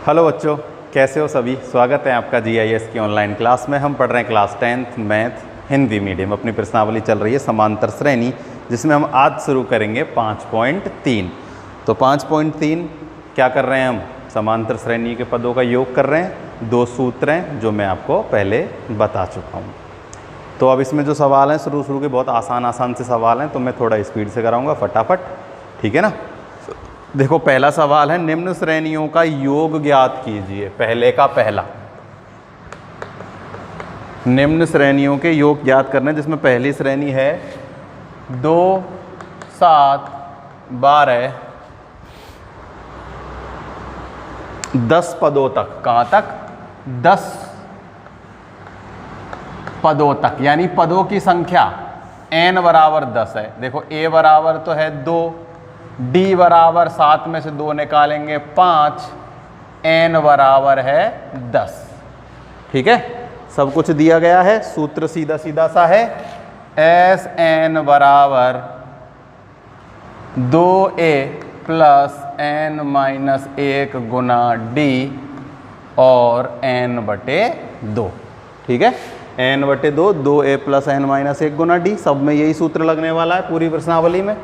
Hello बच्चों, कैसे हो सभी। स्वागत है आपका जीआईएस की ऑनलाइन क्लास में। हम पढ़ रहे हैं class 10th math Hindi medium. अपनी प्रश्नावली चल रही है समांतर श्रेणी, जिसमें हम आज शुरू करेंगे 5.3। तो 5.3 क्या कर रहे हैं हम? समांतर श्रेणी के पदों का योग कर रहे हैं। दो सूत्र हैं जो मैं आपको पहले बता चुका हूँ। तो अब इसमें जो सवाल हैं शुरू के बहुत आसान से सवाल हैं, तो मैं थोड़ा स्पीड से कराऊँगा फटाफट, ठीक है ना। देखो, पहला सवाल है, निम्न श्रेणियों का योग ज्ञात कीजिए। पहले का पहला, निम्न श्रेणियों के योग ज्ञात करने, जिसमें पहली श्रेणी है 2, 7, 12, 10 पदों तक। कहाँ तक? 10 पदों तक, यानी पदों की संख्या n बराबर 10 है। देखो, a बराबर तो है 2, d बराबर 7 में से 2 निकालेंगे 5, n बराबर है 10। ठीक है, सब कुछ दिया गया है। सूत्र सीधा सीधा सा है, एस एन बराबर 2a प्लस n माइनस 1 गुना d और n बटे 2। ठीक है, n बटे 2, 2a प्लस n माइनस 1 गुना d। सब में यही सूत्र लगने वाला है पूरी प्रश्नावली में।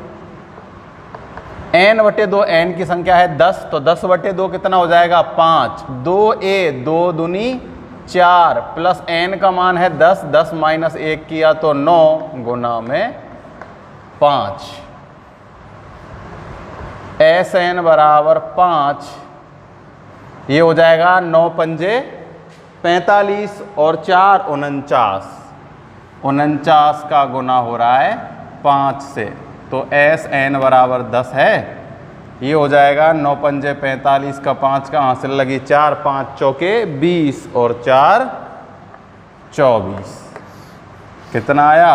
n बटे 2, n की संख्या है 10, तो 10 बटे 2 कितना हो जाएगा? 5। 2a, 2 दूनी 4 प्लस n का मान है 10, 10 माइनस 1 किया तो 9 गुना में 5। एस एन बराबर 5, ये हो जाएगा 9 पंजे 45 और 4 49। 49 का गुना हो रहा है 5 से, तो एस एन बराबर 10 है। ये हो जाएगा 9 पंजे 45 का 5 का हासिल लगी 4, 5 चौके 20 और 4 24। कितना आया?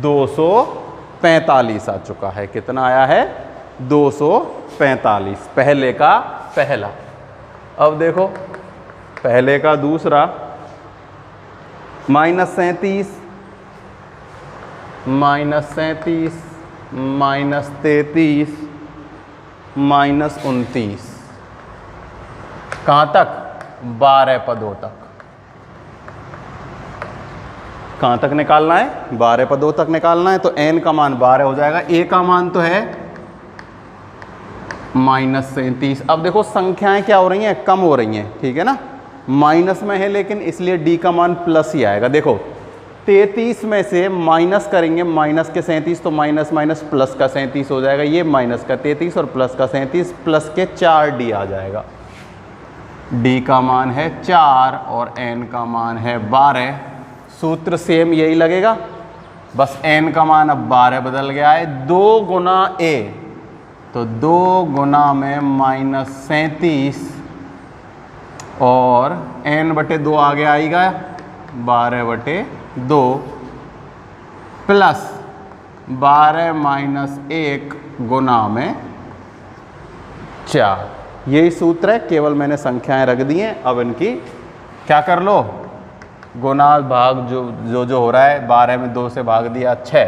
245 आ चुका है। कितना आया है? 245, पहले का पहला। अब देखो, पहले का दूसरा, -37, -37, -33, -29। कहाँ तक? 12 पदों तक। कहाँ तक निकालना है? 12 पदों तक निकालना है। तो n का मान 12 हो जाएगा, a का मान तो है -37। अब देखो, संख्याएं क्या हो रही हैं? कम हो रही हैं, ठीक है ना। माइनस में है लेकिन, इसलिए d का मान प्लस ही आएगा। देखो, 33 में से माइनस करेंगे, माइनस के 37, तो माइनस माइनस प्लस का 37 हो जाएगा। ये माइनस का 33 और प्लस का 37, प्लस के 4d आ जाएगा। d का मान है 4 और n का मान है 12। सूत्र सेम यही लगेगा, बस n का मान अब 12 बदल गया है। 2 गुना a, तो 2 गुना में -37 और n बटे 2 आगे आएगा 12 बटे 2 प्लस 12 माइनस 1 गुना में 4। यही सूत्र है, केवल मैंने संख्याएं रख दी हैं। अब इनकी क्या कर लो? गुना भाग जो हो रहा है, 12 में 2 से भाग दिया 6।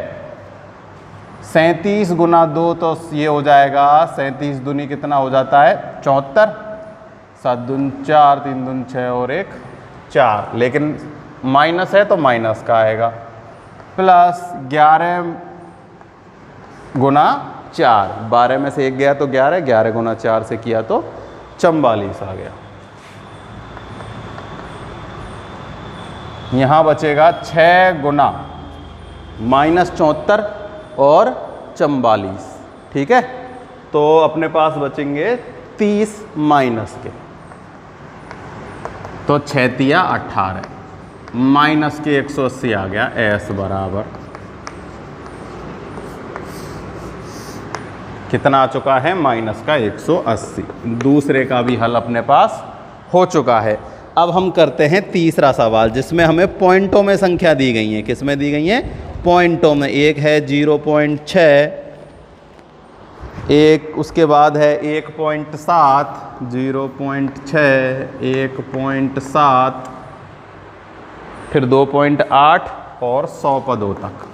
37 गुना 2, तो ये हो जाएगा 37 दूनी कितना हो जाता है? 74। 7 दून 4, 3 दून 6 और 1 4। लेकिन माइनस है तो माइनस का आएगा। प्लस 11 गुना 4, 12 में से 1 गया तो 11, 11 गुना 4 से किया तो 44 आ गया। यहाँ बचेगा 6 गुना -74 और 44। ठीक है, तो अपने पास बचेंगे 30 माइनस के, तो 6 तिया 18, माइनस के 180 आ गया। एस बराबर कितना आ चुका है? माइनस का 180। दूसरे का भी हल अपने पास हो चुका है। अब हम करते हैं तीसरा सवाल, जिसमें हमें पॉइंटों में संख्या दी गई है। किस में दी गई है? पॉइंटों में। एक है 0.6, एक उसके बाद है 1.7, 0.6, 1.7, फिर 2.8 और 100 पदों तक।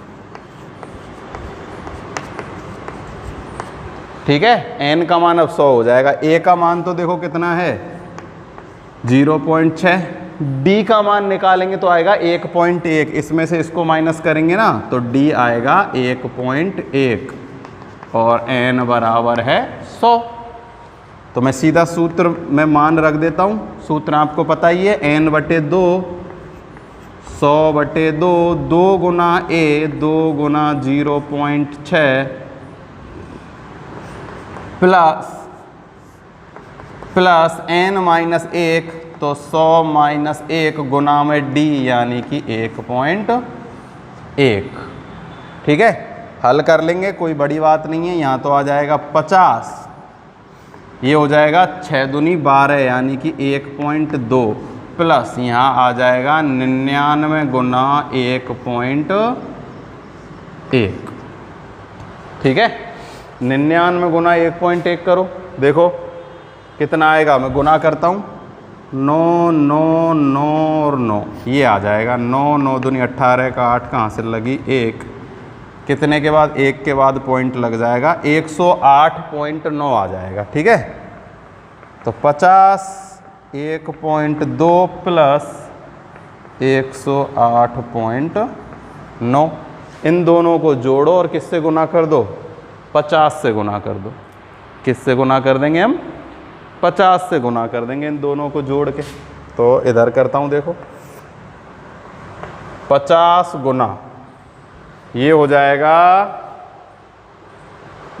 ठीक है। n का मान अब 100 हो जाएगा। a का मान तो देखो कितना है 0.6, d का मान निकालेंगे तो आएगा 1.1, इसमें से इसको माइनस करेंगे ना तो d आएगा 1.1 और n बराबर है 100। तो मैं सीधा सूत्र में मान रख देता हूँ, सूत्र आपको पता ही है n/2 100/2, 2 Guna a 2 Guna 0.6 plus n-1, तो 100 - 1 गुना में d यानी कि 1.1। ठीक है, हल कर लेंगे, कोई बड़ी बात नहीं है। यहाँ तो आ जाएगा 50, ये हो जाएगा 6 दूनी 12 यानी कि 1.2 प्लस यहाँ आ जाएगा 99 गुना 1.1। ठीक है, 99 गुना 1.1 करो, देखो कितना आएगा। मैं गुना करता हूँ, 9 9 9 और 9, ये आ जाएगा 9 9 दूनी 18 का 8 कहाँ से लगी 1, कितने के बाद 1 के बाद पॉइंट लग जाएगा 108.9 आ जाएगा। ठीक है, तो 50 1.2 प्लस 108.9, इन दोनों को जोड़ो और किससे गुना कर दो, 50 से गुना कर दो। किससे गुना कर देंगे हम, 50 से गुना कर देंगे इन दोनों को जोड़ के। तो इधर करता हूँ, देखो 50 गुना, ये हो जाएगा,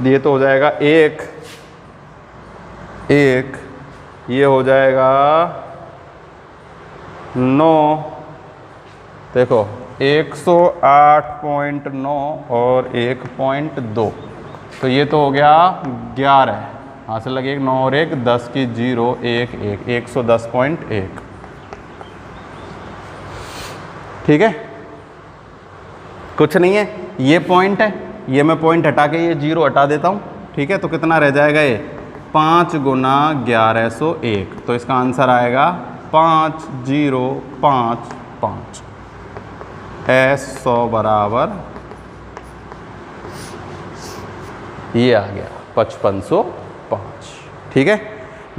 ये तो हो जाएगा 1, ये हो जाएगा 9, देखो 108.9 और 1.2, तो ये तो हो गया 11, यहाँ से लगे 9 और 1 10 की 0 1 1 110.1। ठीक है, कुछ नहीं है, ये पॉइंट है, ये मैं पॉइंट हटा के ये 0 हटा देता हूँ। ठीक है, तो कितना रह जाएगा ये 5 गुना 1101, तो इसका आंसर आएगा 5055। S100 बराबर ये आ गया 5505। ठीक है,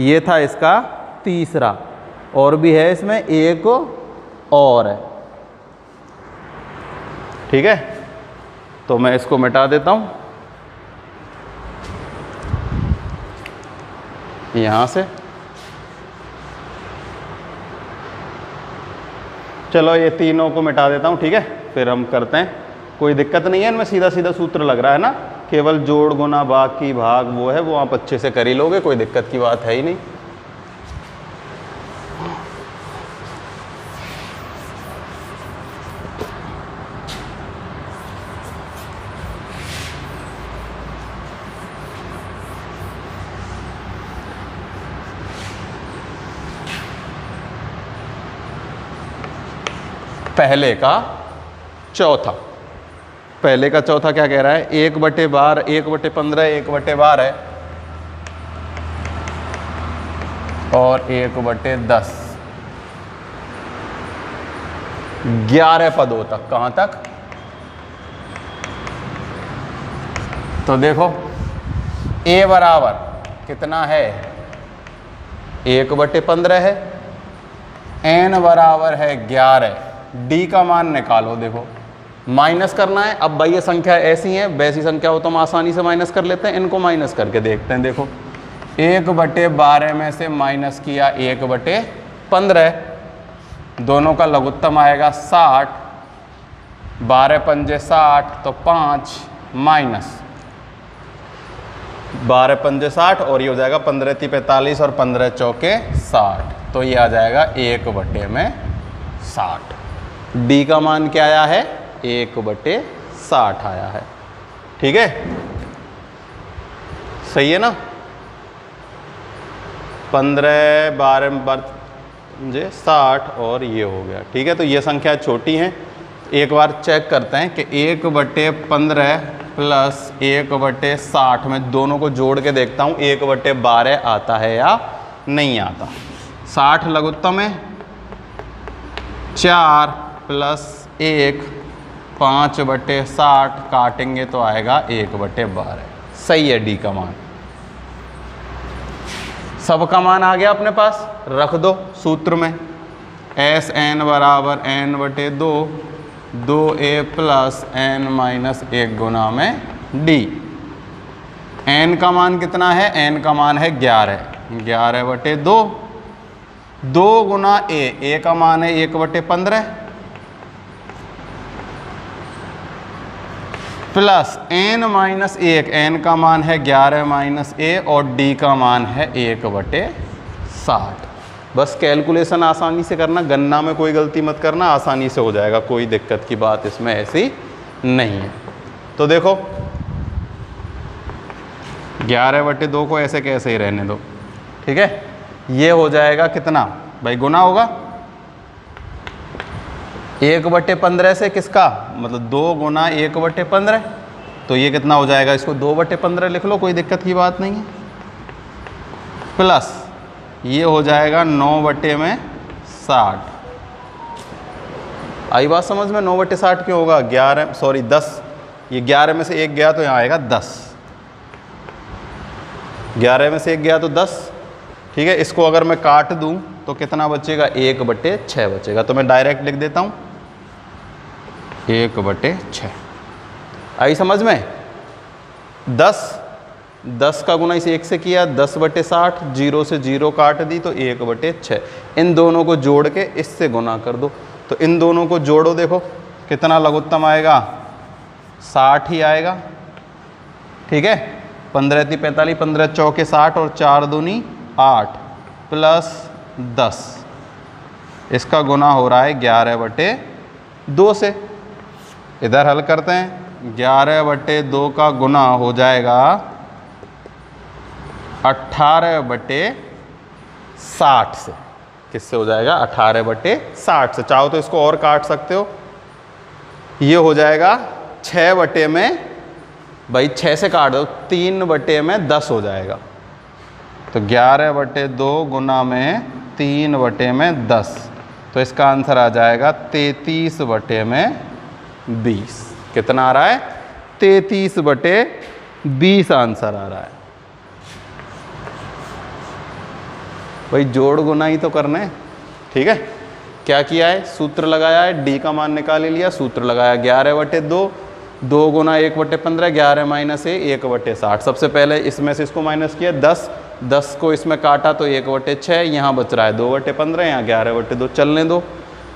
ये था इसका तीसरा, और भी है इसमें एक और है। ठीक है, तो मैं इसको मिटा देता हूँ यहाँ से। चलो ये तीनों को मिटा देता हूँ। ठीक है, फिर हम करते हैं, कोई दिक्कत नहीं है इनमें, सीधा सीधा सूत्र लग रहा है ना, केवल जोड़ गुना बाकी भाग वो है, वो आप अच्छे से कर ही लोगे, कोई दिक्कत की बात है ही नहीं। पहले का चौथा, पहले का चौथा क्या कह रहा है, 1/12 1/15 1/12 है और 1/10, 11 पदों तक। कहां तक, तो देखो a बराबर कितना है 1/15 है, n बराबर है 11, d का मान निकालो। देखो माइनस करना है, अब भाई ये संख्या ऐसी है, वैसी संख्या हो तो हम आसानी से माइनस कर लेते हैं, इनको माइनस करके देखते हैं। देखो 1/12 में से माइनस किया 1/15, दोनों का लघुत्तम आएगा 60, 12 पंजे 60, तो 5 माइनस 12 पंजे 60 और ये हो जाएगा 15 × 45 और 15 चौके 60, तो ये आ जाएगा 1/60। डी का मान क्या आया है 1/60 आया है। ठीक है, सही है ना, 15 12 60 और ये हो गया। ठीक है, तो ये संख्या छोटी है, एक बार चेक करते हैं कि 1/15 प्लस 1/60 में दोनों को जोड़ के देखता हूँ 1/12 आता है या नहीं आता। 60 लघुत्तम है, 4 प्लस 1 5/60 काटेंगे तो आएगा 1/12। सही है डी का मान। सब का मान आ गया अपने पास, रख दो सूत्र में, एस एन बराबर एन बटे 2, 2a प्लस एन माइनस 1 गुना में डी। एन का मान कितना है, एन का मान है 11, 11 बटे 2, 2 गुना ए का मान है 1 बटे 15 प्लस एन माइनस 1, एन का मान है 11 माइनस ए और डी का मान है 1 बटे 60। बस कैलकुलेशन आसानी से करना, गणना में कोई गलती मत करना, आसानी से हो जाएगा, कोई दिक्कत की बात इसमें ऐसी नहीं है। तो देखो 11 बटे 2 को ऐसे कैसे ही रहने दो, ठीक है। ये हो जाएगा कितना भाई, गुना होगा 1 बटे 15 से, किसका मतलब 2 गुना 1 बटे 15, तो ये कितना हो जाएगा, इसको 2 बटे 15 लिख लो, कोई दिक्कत की बात नहीं है। प्लस ये हो जाएगा 9 बटे में 60। आई बात समझ में, 9 बटे 60 क्यों होगा, 10, ये 11 में से 1 गया तो यहाँ आएगा 10, 11 में से 1 गया तो 10, ठीक है। इसको अगर मैं काट दूं तो कितना बचेगा, 1 बटे 6 बचेगा, तो मैं डायरेक्ट लिख देता हूँ 1 बटे 6। आई समझ में, 10 का गुना इस 1 से किया, 10 बटे 60, 0 से 0 काट दी तो 1 बटे 6। इन दोनों को जोड़ के इससे गुना कर दो, तो इन दोनों को जोड़ो, देखो कितना लघुत्तम आएगा, 60 ही आएगा, ठीक है। 15 × 45, 15 चौके 60 और 4 दूनी 8 प्लस 10, इसका गुना हो रहा है 11 बटे 2 से। इधर हल करते हैं, 11 बटे 2 का गुना हो जाएगा 18 बटे 60 से। किससे हो जाएगा, 18 बटे 60 से। चाहो तो इसको और काट सकते हो, ये हो जाएगा 6 बटे में, भाई 6 से काट दो, 3 बटे में 10 हो जाएगा, तो 11 बटे 2 गुना में 3 बटे में 10, तो इसका आंसर आ जाएगा 33 बटे में 20। कितना आ रहा है, 33 बटे 20 आंसर आ रहा है। भाई जोड़ गुना ही तो करना है, ठीक है। क्या किया है, सूत्र लगाया है, डी का मान निकाल लिया, सूत्र लगाया 11 बटे 2, 2 गुना 1 बटे 15, 11 माइनस 1 बटे 60। सबसे पहले इसमें से इसको माइनस किया, 10 को इसमें काटा तो 1 बटे 6, यहाँ बच रहा है 2 बटे 15, यहाँ 11 बटे 2 चलने दो,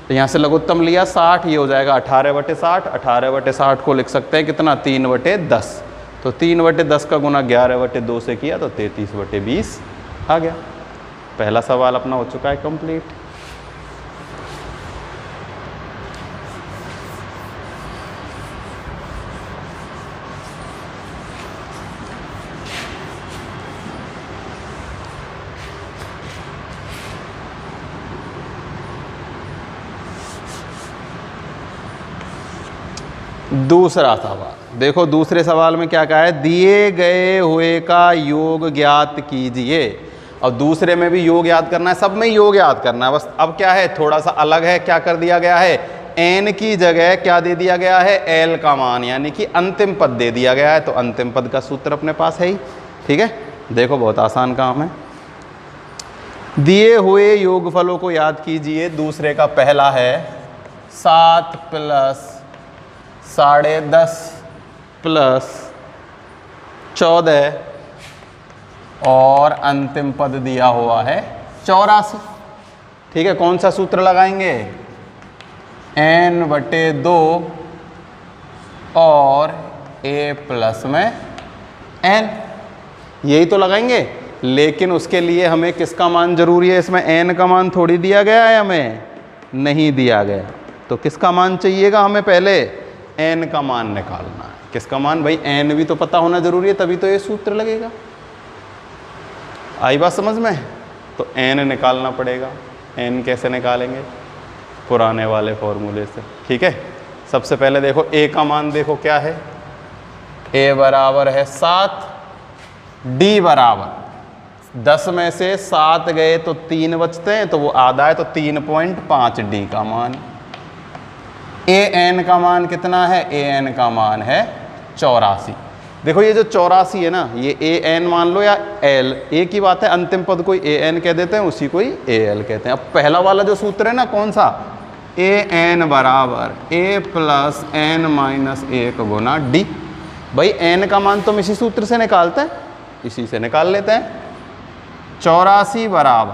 तो यहाँ से लघुत्तम लिया 60, ये हो जाएगा 18 बटे 60। 18 बटे 60 को लिख सकते हैं कितना, 3 बटे 10, तो 3 बटे 10 का गुना 11 बटे 2 से किया तो 33 बटे 20 आ गया। पहला सवाल अपना हो चुका है कंप्लीट। दूसरा सवाल देखो, दूसरे सवाल में क्या कहा है, दिए गए हुए का योग ज्ञात कीजिए। और दूसरे में भी योग याद करना है, सब में योग याद करना है, बस अब क्या है थोड़ा सा अलग है, क्या कर दिया गया है, एन की जगह क्या दे दिया गया है, एल का मान, यानी कि अंतिम पद दे दिया गया है, तो अंतिम पद का सूत्र अपने पास है ही, ठीक है। देखो बहुत आसान काम है, दिए हुए योगफलों को याद कीजिए। दूसरे का पहला है 7 प्लस 10.5 प्लस 14 और अंतिम पद दिया हुआ है 84, ठीक है। कौन सा सूत्र लगाएंगे, n बटे 2 और a प्लस में n, यही तो लगाएंगे। लेकिन उसके लिए हमें किसका मान जरूरी है, इसमें n का मान थोड़ी दिया गया है, हमें नहीं दिया गया, तो किसका मान चाहिएगा हमें, पहले n का मान निकालना है। किसका मान, भाई n भी तो पता होना जरूरी है, तभी तो ये सूत्र लगेगा। आई बात समझ में, तो n निकालना पड़ेगा। n कैसे निकालेंगे, पुराने वाले फॉर्मूले से, ठीक है। सबसे पहले देखो a का मान, देखो क्या है, a बराबर है 7, d बराबर 10 में से 7 गए तो 3 बचते हैं, तो वो आधा है, तो 3.5 d का मान। an का मान कितना है, an का मान है 84। देखो ये जो 84 है ना, ये ए एन मान लो या एल, एक ही बात है, अंतिम पद कोई ए एन कह देते हैं, उसी को ही ए एल कहते हैं। अब पहला वाला जो सूत्र है ना, कौन सा, ए एन बराबर ए प्लस एन माइनस 1 गुना डी। भाई एन का मान तुम इसी सूत्र से निकालते हैं, इसी से निकाल लेते हैं। 84 बराबर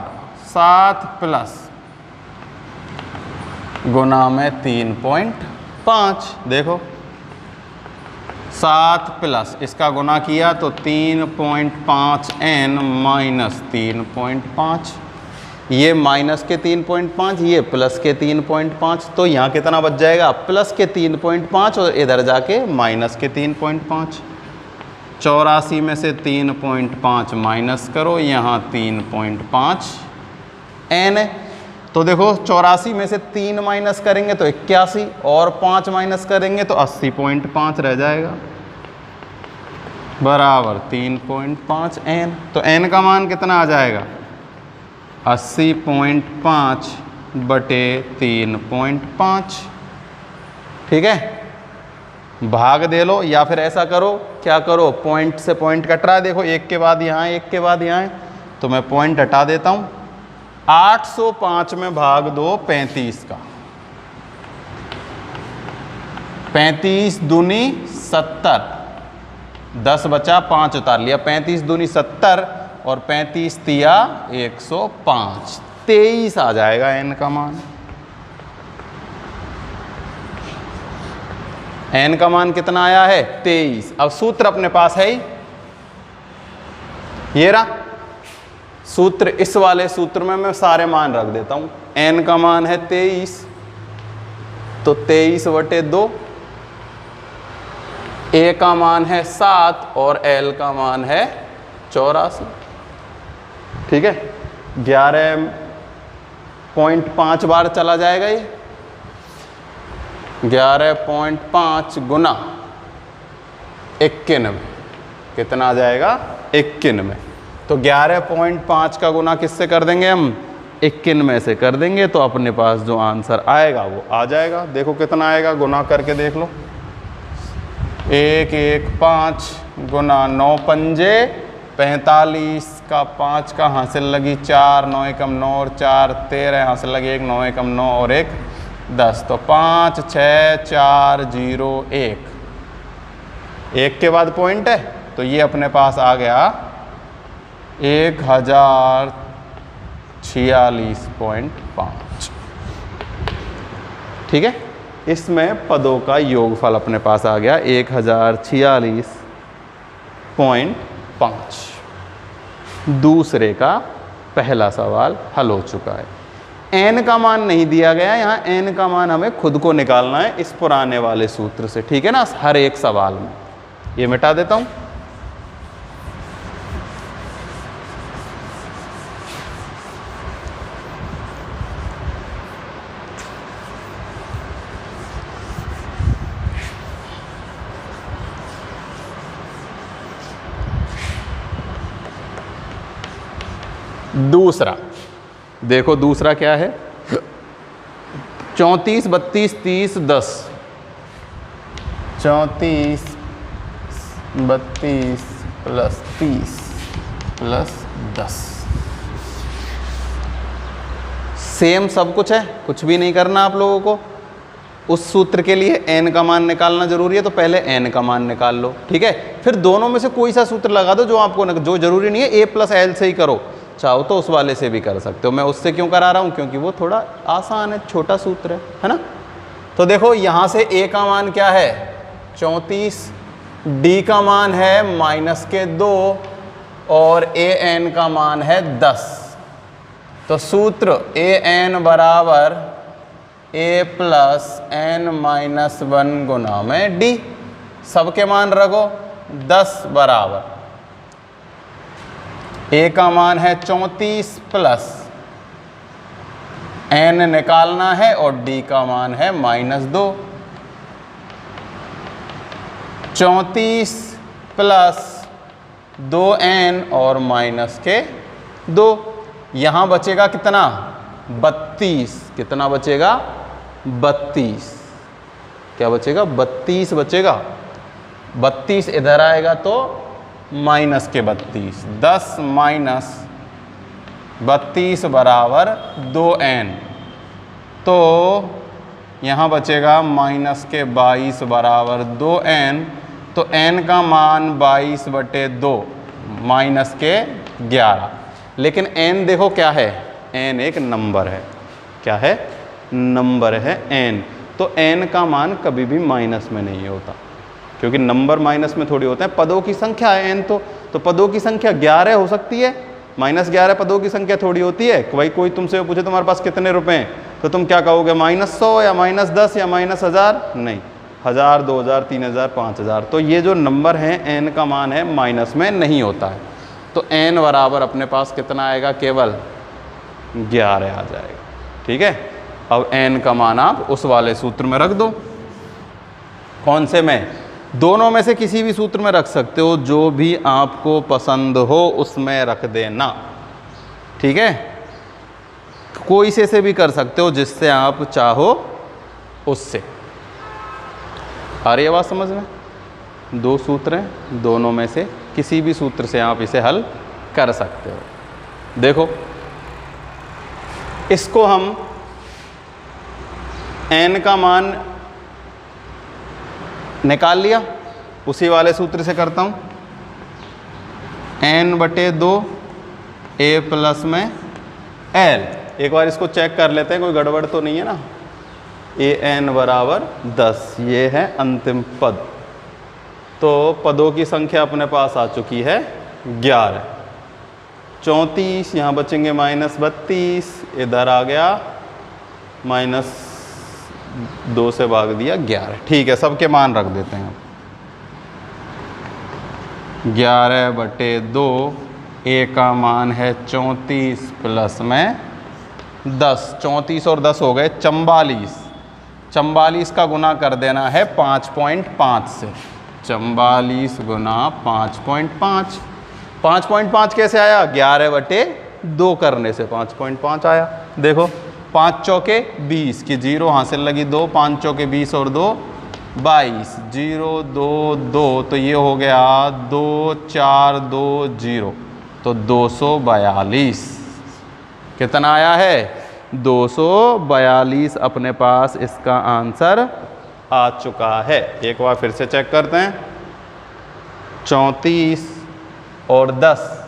7 प्लस गुना में 3.5, देखो 7 प्लस इसका गुना किया तो 3.5 n माइनस 3.5, ये माइनस के 3.5, ये प्लस के 3.5, तो यहाँ कितना बच जाएगा, प्लस के 3.5 और इधर जाके माइनस के 3.5। 84 में से 3.5 माइनस करो, यहाँ 3.5 n। तो देखो 84 में से 3 माइनस करेंगे तो 81, और 5 माइनस करेंगे तो 80.5 रह जाएगा, बराबर 3.5 n। तो n का मान कितना आ जाएगा, 80.5 बटे 3.5। ठीक है, भाग दे लो, या फिर ऐसा करो, क्या करो, पॉइंट से पॉइंट कट रहा है, देखो एक के बाद यहाँ, एक के बाद यहाँ है, तो मैं पॉइंट हटा देता हूँ। 805 में भाग दो 35 का, 35 दूनी 70, 10 बचा, 5 उतार लिया, 35 दूनी 70 और 35 तिया 105, 23 आ जाएगा n का मान। n का मान कितना आया है, 23। अब सूत्र अपने पास है ही, ये रहा सूत्र। इस वाले सूत्र में मैं सारे मान रख देता हूं। n का मान है 23, तो 23 बटे 2, a का मान है 7 और l का मान है 84। ठीक है, 11.5 बार चला जाएगा ये, 11.5 गुना 91, कितना आ जाएगा, 91। तो 11.5 का गुना किससे कर देंगे हम, 91 में से कर देंगे, तो अपने पास जो आंसर आएगा वो आ जाएगा। देखो कितना आएगा, गुना करके देख लो, 115 गुना 9 पंजे 45 का 5 का हासिल लगी 4, 9 एकम 9 और 4 13, हासिल लगी 1, 9 एकम 9 और 1 10, तो 5 6 4 0 1, एक के बाद पॉइंट है, तो ये अपने पास आ गया 1046.5। ठीक है, इसमें पदों का योगफल अपने पास आ गया 1046.5। दूसरे का पहला सवाल हल हो चुका है। n का मान नहीं दिया गया, यहाँ n का मान हमें खुद को निकालना है इस पुराने वाले सूत्र से। ठीक है ना, हर एक सवाल में। ये मिटा देता हूँ। दूसरा देखो, दूसरा क्या है, 34 32 30 10, 34 32 प्लस 30 प्लस 10, सेम सब कुछ है, कुछ भी नहीं करना आप लोगों को। उस सूत्र के लिए n का मान निकालना जरूरी है, तो पहले n का मान निकाल लो। ठीक है, फिर दोनों में से कोई सा सूत्र लगा दो जो आपको, जो जरूरी नहीं है a प्लस l से ही करो, चाहो तो उस वाले से भी कर सकते हो। मैं उससे क्यों करा रहा हूँ, क्योंकि वो थोड़ा आसान है, छोटा सूत्र है ना। तो देखो यहाँ से a का मान क्या है, 34, d का मान है -2 और an का मान है 10। तो सूत्र an बराबर a प्लस n माइनस 1 गुना में d, सबके मान रखो 10 बराबर a का मान है 34 प्लस n निकालना है और d का मान है -2। 34 प्लस 2n और -2, यहाँ बचेगा कितना, 32। कितना बचेगा, 32। क्या बचेगा, 32 बचेगा। 32 इधर आएगा तो माइनस के 32, 10 माइनस 32 बराबर 2n। तो यहाँ बचेगा माइनस के 22 बराबर 2n। तो n का मान 22/2 माइनस के 11। लेकिन n देखो क्या है, n एक नंबर है। क्या है? नंबर है n। तो n का मान कभी भी माइनस में नहीं होता, क्योंकि नंबर माइनस में थोड़ी होते हैं। पदों की संख्या है n तो पदों की संख्या 11 हो सकती है, -11 पदों की संख्या थोड़ी होती है। भाई कोई तुमसे पूछे तुम्हारे पास कितने रुपए हैं, तो तुम क्या कहोगे? -100 या -10 या -1000? नहीं, 1000, 2000, 3000, 5000। तो ये जो नंबर है n का मान है माइनस में नहीं होता है। तो n बराबर अपने पास कितना आएगा? केवल 11 आ जाएगा। ठीक है, अब n का मान आप उस वाले सूत्र में रख दो। कौन से में? दोनों में से किसी भी सूत्र में रख सकते हो, जो भी आपको पसंद हो उसमें रख देना। ठीक है, कोई से भी कर सकते हो, जिससे आप चाहो उससे। आ रही है बात समझ में? दो सूत्र हैं, दोनों में से किसी भी सूत्र से आप इसे हल कर सकते हो। देखो, इसको हम n का मान निकाल लिया, उसी वाले सूत्र से करता हूं। n/2 a प्लस में l। एक बार इसको चेक कर लेते हैं, कोई गड़बड़ तो नहीं है ना। an बराबर 10, ये है अंतिम पद। तो पदों की संख्या अपने पास आ चुकी है 11। 34, यहाँ बचेंगे -32, इधर आ गया -2 से भाग दिया 11। ठीक है, सबके मान रख देते हैं। 11/2 a का मान है 34 प्लस में 10। 34 और 10 हो गए 44। 44 का गुना कर देना है 5.5 से। 44 गुना 5.5। 5.5 कैसे आया? 11/2 करने से 5.5 आया। देखो, 5 चौके 20 की 0 हासिल लगी 2, 5 चौके 20 और 2 22, 0 2 2, तो ये हो गया 2 4 2 0, तो 242। कितना आया है? 242 अपने पास इसका आंसर आ चुका है। एक बार फिर से चेक करते हैं। 34 और 10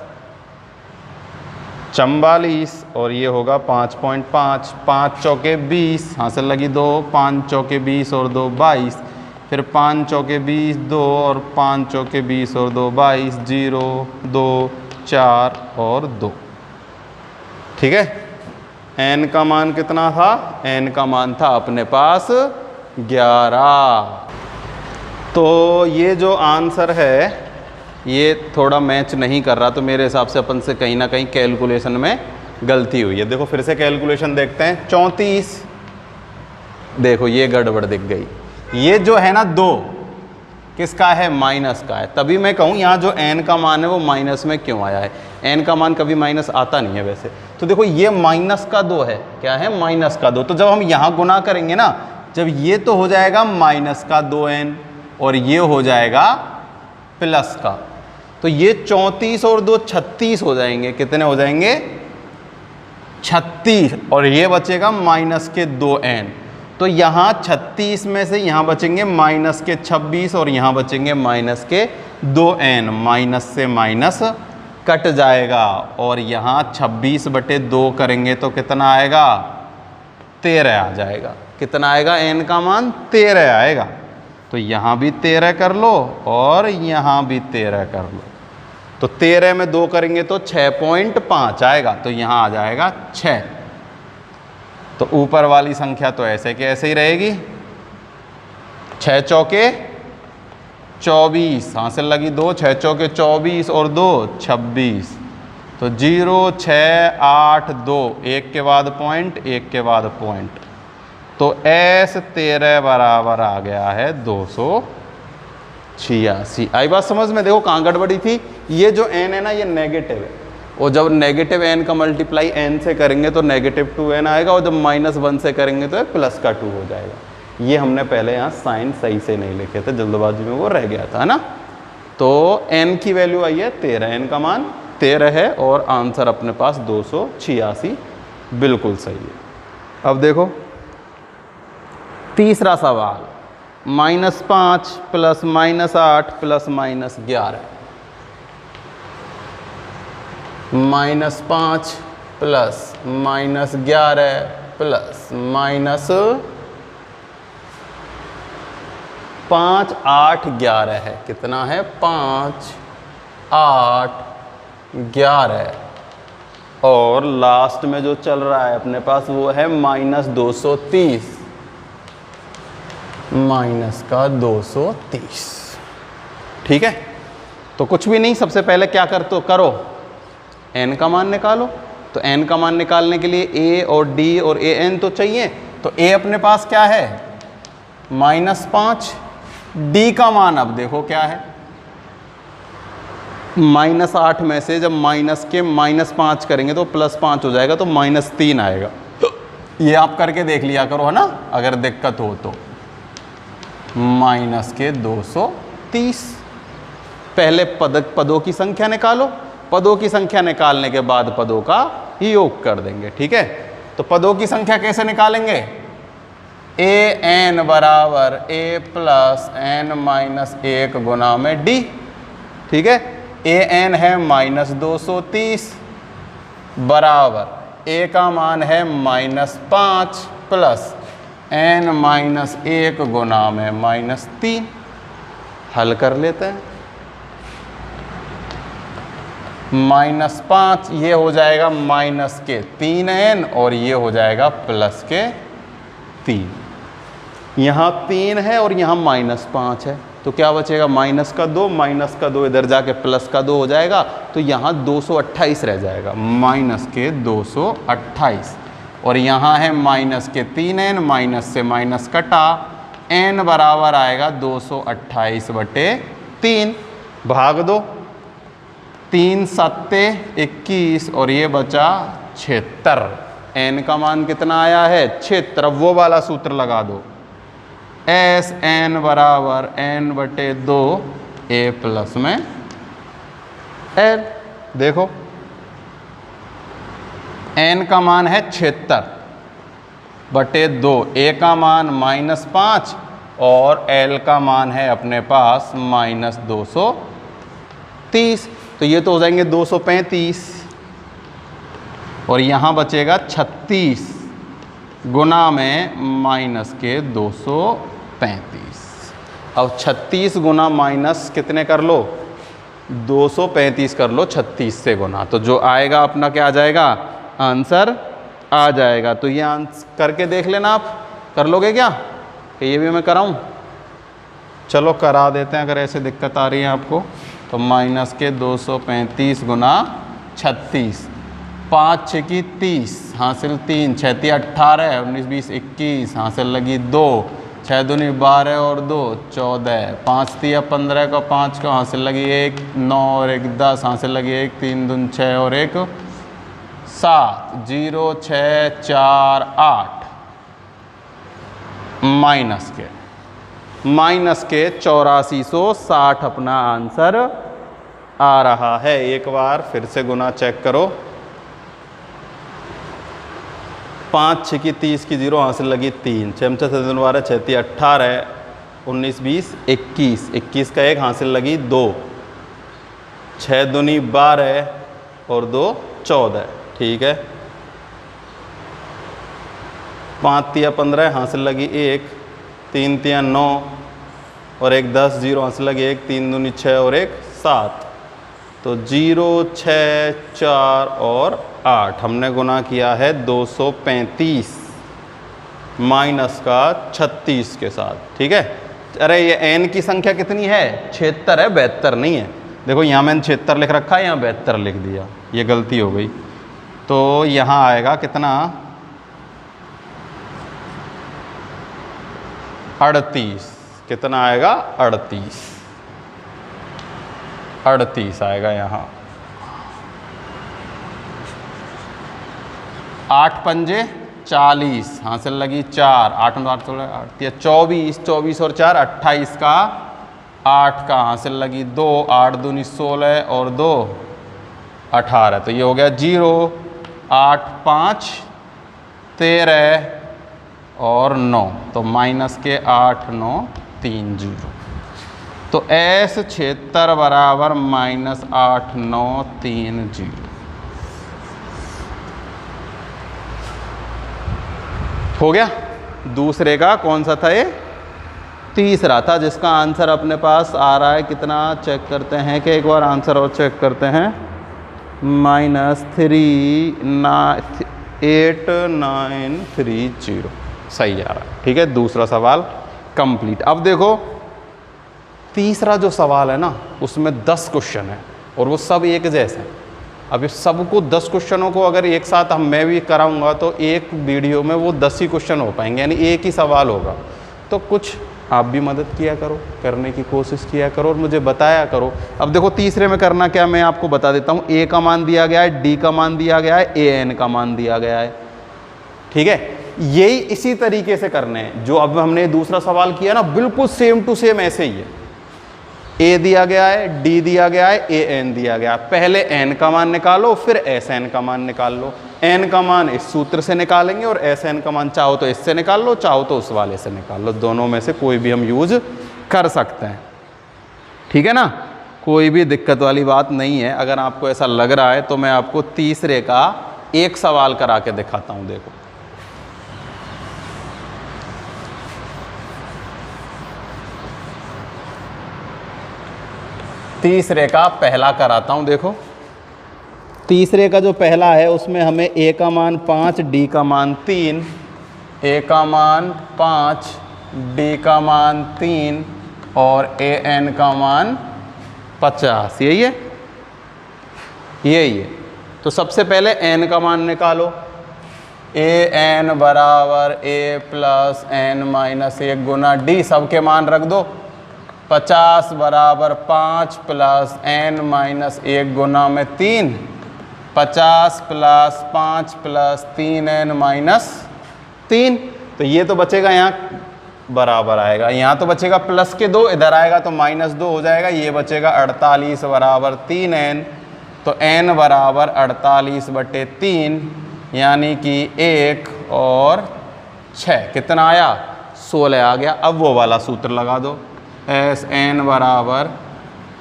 44, और ये होगा 5.5। 5 चौके 20 हासिल लगी 2, 5 चौके 20 और 2 22, फिर 5 चौके 20 2 और 5 चौके 20 और 2 22, 0 2 4 और 2। ठीक है, n का मान कितना था? n का मान था अपने पास 11। तो ये जो आंसर है ये थोड़ा मैच नहीं कर रहा, तो मेरे हिसाब से अपन से कहीं ना कहीं कैलकुलेशन में गलती हुई है। देखो फिर से कैलकुलेशन देखते हैं। 34, देखो ये गड़बड़ दिख गई। ये जो है ना 2 किसका है? माइनस का है। तभी मैं कहूँ यहाँ जो n का मान है वो माइनस में क्यों आया है। n का मान कभी माइनस आता नहीं है वैसे। तो देखो ये -2 है। क्या है? -2। तो जब हम यहाँ गुना करेंगे ना, जब ये तो हो जाएगा -2n और ये हो जाएगा प्लस का, तो ये 34 और 2 36 हो जाएंगे। कितने हो जाएंगे? 36। और ये बचेगा -2n। तो यहाँ 36 में से यहाँ बचेंगे -26 और यहाँ बचेंगे -2n। माइनस से माइनस कट जाएगा, और यहाँ 26/2 करेंगे तो कितना आएगा? 13 आ जाएगा। कितना आएगा? n का मान 13 आएगा। तो यहाँ भी 13 कर लो और यहाँ भी 13 कर लो। तो 13 में 2 करेंगे तो 6.5 आएगा। तो यहाँ आ जाएगा 6। तो ऊपर वाली संख्या तो ऐसे के ऐसे ही रहेगी। 6 चौके 24 हासिल लगी 2, 6 चौके 24 और 2 26, तो 0 6 8 2, एक के बाद पॉइंट, एक के बाद पॉइंट। तो S13 बराबर आ गया है 286। आई बात समझ में? देखो कहाँ गड़बड़ी थी। ये जो n है ना, ये नेगेटिव है, और जब नेगेटिव n का मल्टीप्लाई n से करेंगे तो -2n आएगा, और जब -1 से करेंगे तो +2 हो जाएगा। ये हमने पहले यहाँ साइन सही से नहीं लिखे थे, जल्दबाजी में वो रह गया था, है ना। तो n की वैल्यू आई है 13, n का मान 13 है और आंसर अपने पास 286 बिल्कुल सही है। अब देखो तीसरा सवाल, -5 प्लस -8 प्लस -11, -5 प्लस -11 प्लस -5 8 11 है। कितना है? 5 8 11 और लास्ट में जो चल रहा है अपने पास वो है -230, -230। ठीक है, तो कुछ भी नहीं, सबसे पहले क्या करो n का मान निकालो। तो n का मान निकालने के लिए a और d और an तो चाहिए। तो a अपने पास क्या है? -5। d का मान अब देखो क्या है, -8 में से जब माइनस के -5 करेंगे तो +5 हो जाएगा, तो -3 आएगा। ये आप करके देख लिया करो, है ना, अगर दिक्कत हो तो। -230। पहले पदों की संख्या निकालो, पदों की संख्या निकालने के बाद पदों का योग कर देंगे। ठीक है, तो पदों की संख्या कैसे निकालेंगे? an बराबर a प्लस n-1 गुना में d। ठीक है, an है -230 बराबर a का मान है -5 प्लस n-1 गुना में -3। हल कर लेते हैं। -5 ये हो जाएगा -3n और ये हो जाएगा +3। यहाँ 3 है और यहाँ -5 है, तो क्या बचेगा? -2 इधर जाके +2 हो जाएगा, तो यहाँ 228 रह जाएगा, -228। और यहाँ है -3n, माइनस से माइनस कटा, n बराबर आएगा 228/3। भाग दो, 3 7 21 और ये बचा 76। n का मान कितना आया है? 76। अब वो वाला सूत्र लगा दो, एस n बराबर n/2 a प्लस में l। देखो n का मान है 76/2, a का मान -5 और l का मान है अपने पास -230। तो ये तो हो जाएंगे 235 और यहाँ बचेगा 36 गुना में -235। अब 36 गुना माइनस कितने कर लो? 235 कर लो 36 से गुना, तो जो आएगा अपना क्या आ जाएगा? आंसर आ जाएगा। तो ये आंसर करके देख लेना, आप कर लोगे क्या? कि ये भी मैं कराऊं? चलो करा देते हैं, अगर ऐसे दिक्कत आ रही है आपको तो। -235 गुना 36, 5 6 की 30 हासिल 3, 6 3 18, 19 20 21 हासिल लगी 2, 6 दूनी 12 और 2 14, 5 3 15 का 5 का हासिल लगी 1, 9 और 1 10 हासिल लगी 1, 3 दून 6 और 1 7, 0 6 4 8 माइनस के 8460 अपना आंसर आ रहा है। एक बार फिर से गुना चेक करो, 5 6 की 30 की 0 हासिल लगी 3, 6 6 12 6 3 18, 19 20 21 21 का 1 हासिल लगी 2, 6 दूनी 12 और 2 14। ठीक है, 5 3 15 हासिल लगी 1, 3 3 9 और 1 10, 0 हासिल लगी 1, 3 दूनी 6 और 1 7। तो 0 6 4 और 8 हमने गुना किया है 235 माइनस का 36 के साथ। ठीक है, अरे ये n की संख्या कितनी है? 76 है, 72 नहीं है। देखो यहाँ मैंने 76 लिख रखा है, यहाँ 72 लिख दिया, ये गलती हो गई। तो यहाँ आएगा कितना? 38। कितना आएगा? 38 आएगा यहाँ। 8 पंजे 40 हासिल लगी 4, 8 8 24, 24 और 4 28 का 8 का हासिल लगी 2, 8 दूनी 16 और 2 18, तो ये हो गया 0, 8 5 13 और 9, तो माइनस के 8 9 3 0, तो S 76 बराबर -8 9 3 0। हो गया। दूसरे का कौन सा था ये? तीसरा था, जिसका आंसर अपने पास आ रहा है कितना, चेक करते हैं कि एक बार आंसर और चेक करते हैं, -38930 सही आ रहा है। ठीक है, दूसरा सवाल कंप्लीट। अब देखो तीसरा जो सवाल है ना, उसमें 10 क्वेश्चन है और वो सब एक जैसे हैं। अब इस सबको 10 क्वेश्चनों को अगर एक साथ मैं भी कराऊंगा तो एक वीडियो में वो 10 ही क्वेश्चन हो पाएंगे, यानी एक ही सवाल होगा। तो कुछ आप भी मदद किया करो, करने की कोशिश किया करो और मुझे बताया करो। अब देखो तीसरे में करना क्या, मैं आपको बता देता हूँ। ए का मान दिया गया है, डी का मान दिया गया है, ए एन का मान दिया गया है। ठीक है, यही इसी तरीके से करने हैं जो अब हमने दूसरा सवाल किया ना, बिल्कुल सेम टू सेम ऐसे ही है। ए दिया गया है, डी दिया गया है, ए एन दिया गया है। पहले एन का मान निकालो, फिर एस एन का मान निकाल लो। एन का मान इस सूत्र से निकालेंगे और एस एन का मान चाहो तो इससे निकाल लो, चाहो तो उस वाले से निकाल लो। दोनों में से कोई भी हम यूज कर सकते हैं। ठीक है ना, कोई भी दिक्कत वाली बात नहीं है। अगर आपको ऐसा लग रहा है तो मैं आपको तीसरे का एक सवाल करा के दिखाता हूं। देखो तीसरे का पहला कराता हूं। देखो तीसरे का जो पहला है उसमें हमें ए का मान 5, डी का मान 3, ए का मान 5, डी का मान 3 और ए एन का मान 50। यही है, यही है। तो सबसे पहले एन का मान निकालो। ए एन बराबर ए प्लस एन माइनस 1 गुना डी, सबके मान रख दो। 50 बराबर 5 प्लस एन माइनस 1 गुना में 3, 50 प्लस 5 प्लस 3 एन माइनस 3। तो ये तो बचेगा, यहाँ बराबर आएगा, यहाँ तो बचेगा प्लस के 2, इधर आएगा तो -2 हो जाएगा। ये बचेगा 48 बराबर 3 एन, तो एन बराबर 48/3 यानी कि 1 और 6 कितना आया, 16 आ गया। अब वो वाला सूत्र लगा दो, एस एन बराबर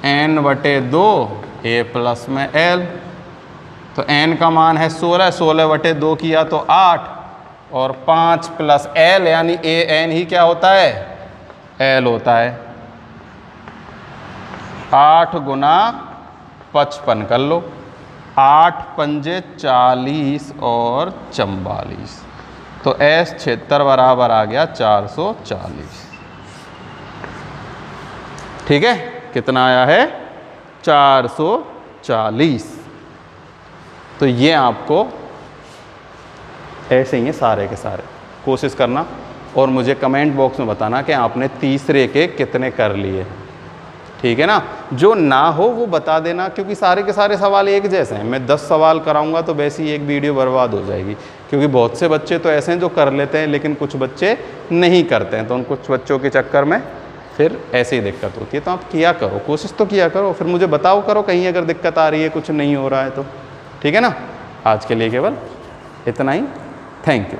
n/2 ए प्लस में एल। तो n का मान है 16, 16/2 किया तो 8 और 5 प्लस एल यानी ए एन ही क्या होता है, एल होता है। 8 गुना 55 कर लो, 8 पंजे 40 और 44, तो एस 76 बराबर आ गया 440। ठीक है, कितना आया है, 440। तो ये आपको ऐसे ही है सारे के सारे। कोशिश करना और मुझे कमेंट बॉक्स में बताना कि आपने तीसरे के कितने कर लिए। ठीक है ना, जो ना हो वो बता देना, क्योंकि सारे के सारे सवाल एक जैसे हैं। मैं 10 सवाल कराऊंगा तो वैसे ही एक वीडियो बर्बाद हो जाएगी, क्योंकि बहुत से बच्चे तो ऐसे हैं जो कर लेते हैं लेकिन कुछ बच्चे नहीं करते हैं। तो उन कुछ बच्चों के चक्कर में फिर ऐसे ही दिक्कत होती है। तो आप किया करो, कोशिश तो किया करो, फिर मुझे बताओ करो कहीं अगर दिक्कत आ रही है, कुछ नहीं हो रहा है तो। ठीक है ना, आज के लिए केवल इतना ही। Thank you.